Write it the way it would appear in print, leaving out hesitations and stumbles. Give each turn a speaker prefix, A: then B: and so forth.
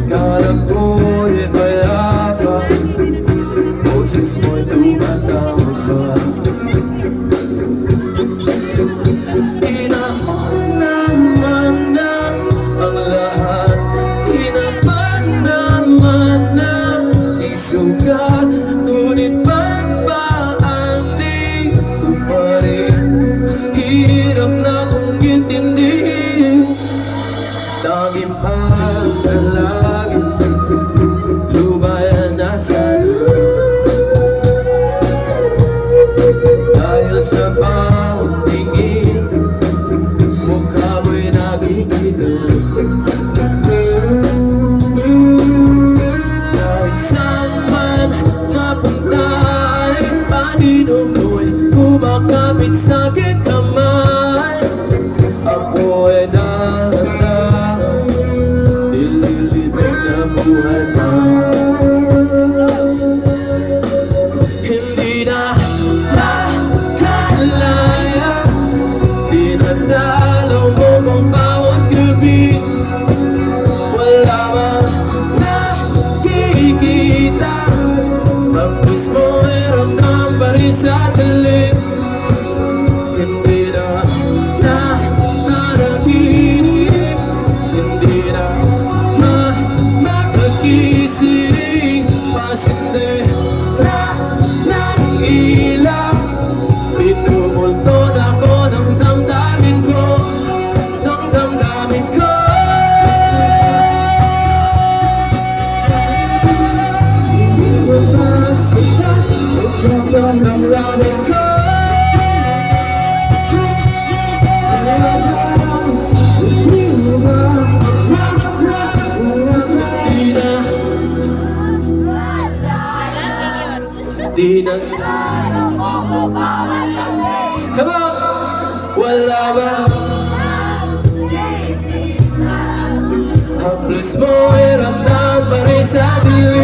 A: Akala ko'y mayabang, boses mo'y tumatawag pa. Inaman na ang lahat, inaman na isugat, ngunit pagpaanding ko pa rin. Hirap na kong intindihin, tanging pagdalagin, lumayan na sana. Dahil sa bawat tingin, mukha mo'y nakikita. Kahit saan man mapunta ay paninong mo'y kumakapit sa aking kamay. Ako ay dahan-dahan nililibig na buhay pa. Hindi na makalaya, dinadalaw mo ang bawat gabi. Wala mang nakikita, ang mismo ay ramdam pa rin sa dilim. Hindi na narakinig, hindi na makakising, pasindera ng ilaw. Pinumultod ako ng damdamin ko, ng damdamin ko. Hindi mo masaya ang damdamin ko. Di na come on! Wala ba? Haplos mo ay ramdam pa rin sa dilim.